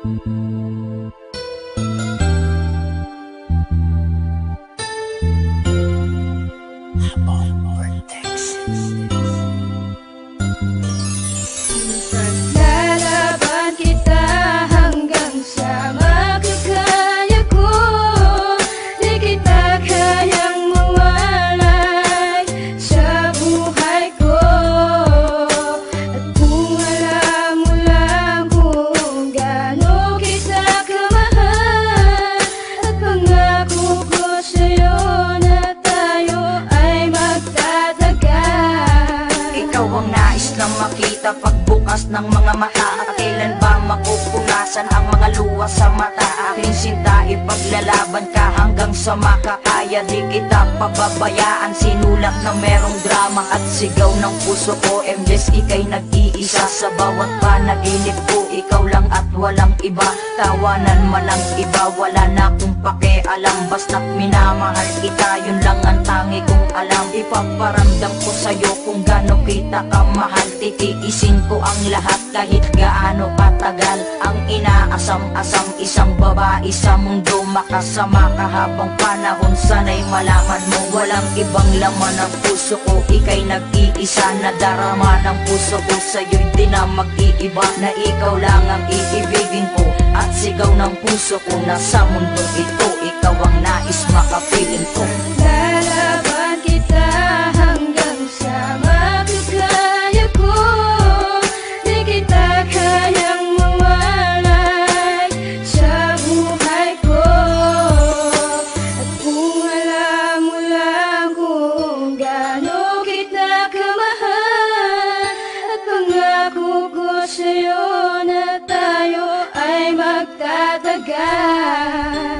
Lalaban kita hanggang sa makakaya ko. Di kita kayang mawalay sa buhay ko. At kung alam mo lang kung gaano kita kamahal, at pangako ko sa'yo na tayo ay magtatagal. Ikaw ang nais na makita pagbukas ng mga mata. At kailan ba mapupunasan ang mga luha sa mata? Aking sinta, ipaglalaban ka hanggang sa makakaya. Di kita pababayaan, sinulat na merong drama. At sigaw ng puso ko, endless ika'y nag-iisa. Sa bawat panaginip ko, ikaw lang at walang iba. Tawanan man ang iba, wala na akong pakialam. Basta't minamahal kita, yun lang ang tangi kong alam. Ipaparamdam ko sa'yo kung gaano kita kamahal. Titiisin ko ang lahat kahit gaano katagal. Ang inaasam-asam, isang babae sa mundo. Makasama ka habang panahon, sana'y malaman mo walang ibang laman ng puso ko. Ika'y nag-iisa, nadarama ng puso ko. Sa'yo'y di na mag-iiba, na ikaw lang ang iibigin ko. At sigaw ng puso ko na sa mundo ito, ikaw ang nais makapiling ko. Lalaban kita hanggang sa makakaya ko. Di kita kayang mawalay sa buhay ko. At kung alam mo lang kung gaano kita kamahal, at pangako ko sa'yo na tayo ay magtatagal.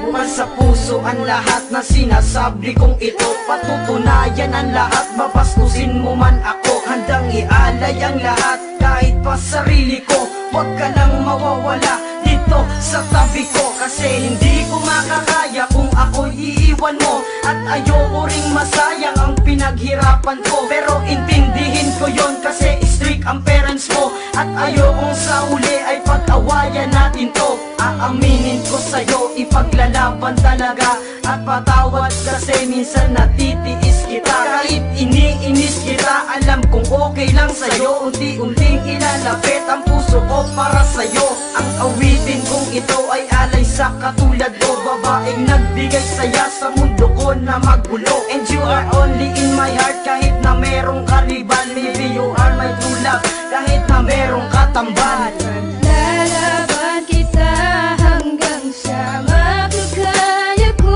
Bukas sa puso ang lahat na sinasabi kong ito. Patutunayan ang lahat, babastusin mo man ako. Handang ialay ang lahat, kahit pa sarili ko. Huwag ka lang mawawala dito sa tabi ko. Kasi hindi ko makakaya kung ako'y iiwan mo. At ayoko ring masayang ang pinaghirapan ko. Pero intindihin ko yon kasi strict ang parents mo. At ayokong sa huli ay pag-awayan natin to. Aaminin ko sa'yo, ipaglalaban talaga. At patawad kasi minsan natitiis kita. Kahit iniinis kita, alam kong okay lang sa'yo. Unti-unting ilalapit ang puso ko para sa'yo. Ang awitin kong ito ay alay sa katulad ko. Babaeng nagbigay saya sa mundo ko na magulo. And you are only in my heart kahit na merong karibal. Maybe you are my true love kahit na merong katambal. Lalaban kita hanggang sa makakaya ko.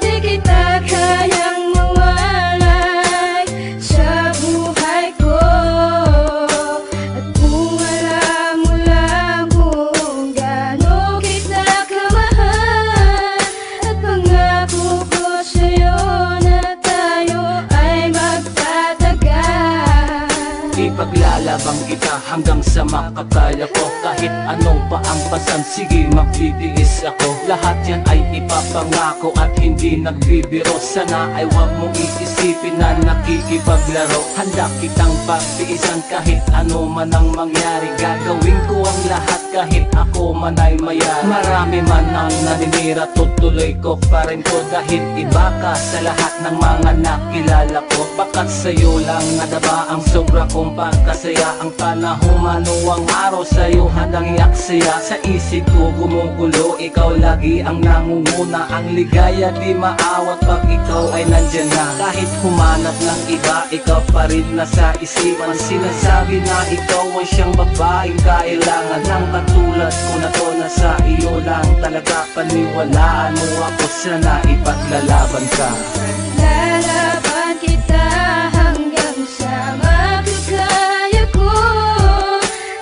Di kita kayang mawalay sa buhay ko. At kung alam mo lang kung gaano kita kamahal, at pangako ko sa'yo na tayo ay magtatagal. Ipaglalabang kita hanggang sa makakaya ko. Kahit anong paampasan, sige magbibigis ako. Lahat yan ay ipapangako at hindi nagbibiro. Sana ay wag mong iisipin na nakikipaglaro. Handa kitang pagtiisan kahit ano man ang mangyari. Gagawin ko ang lahat kahit ako man ay mayari. Marami man ang naninira, tutuloy ko pa rin ko. Dahil iba ka sa lahat ng mga nakilala ko. Bakat sa'yo lang nadaba ang sobra kong pagkasaya. Ang panahon man o ang araw sa'yo handang iaksaya. Sa isip ko gumugulo, ikaw lagi ang nangunguna. Ang ligaya di maawat pag ikaw ay nandyan na. Kahit humanap ng iba, ikaw pa rin nasa isipan. Sinasabi na ikaw ay siyang babaeng kailangan ng katulad ko na to. Nasa iyo lang talaga, paniwalaan mo ako. Sana ipaglalaban ka. Lalaban kita hanggang sa makakaya ko.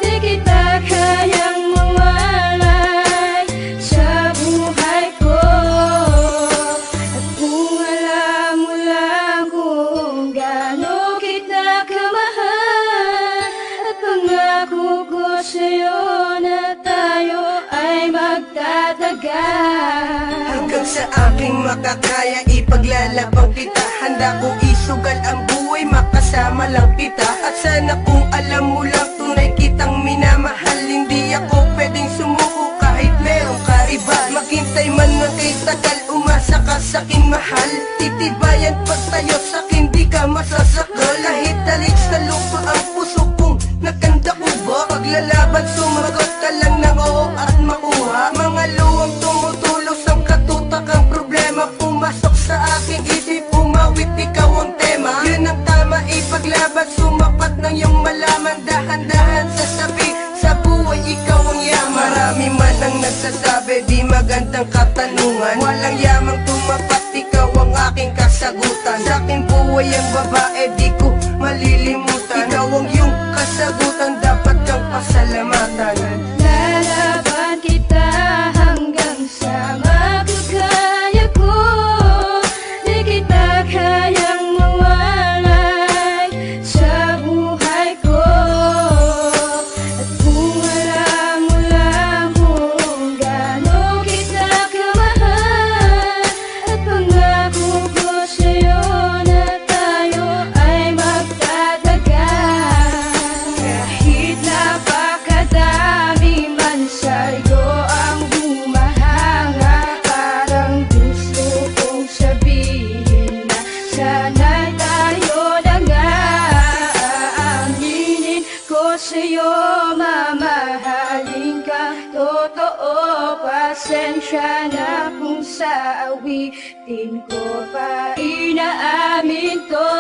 Di kita kayang mawalay sa buhay ko. At kung alam mo lang kung gaano kita kamahal, at pangako ko sa'yo na tayo ay magtatagal. Hanggang sa aking makakaya, ipaglalabang kita. Handa kong isugal ang buhay, makasama lang kita. At sana kung alam mo lang, tunay kitang minamahal. Hindi ako pwedeng sumuko Dapat sumagot ka lang ng oo at makuha mga luwang tumutulos ang katutak ang problema. Pumasok sa aking isip, umawit, ikaw ang tema. Yun ang tama, ipaglaban, sumapat ng iyong malaman. Dahan-dahan sasabi, sa buhay ikaw ang yaman. Marami man ang nagsasabi, di magandang katanungan. Walang yamang tumapat, ikaw ang aking kasagutan. Sa aking buhay ang babae, di ko malilimutan. Ikaw ang iyong kasagutan, dapat kang pasalamatan. Lalaban kita hanggang sa makakaya ko. Di kita kayang mawalay sa buhay ko. At kung alam mo lang kung gaano kita kamahal, at pangako ko sa'yo na tayo ay magtatagal. Kahit napakadami man sa'yo ang humahanga, parang gusto kong sabihin na sana'y tayo na nga. Aaminin ko sa'yo, mamahalin ka totoo. Pasensya na kung sa awitin ko pa inaamin to.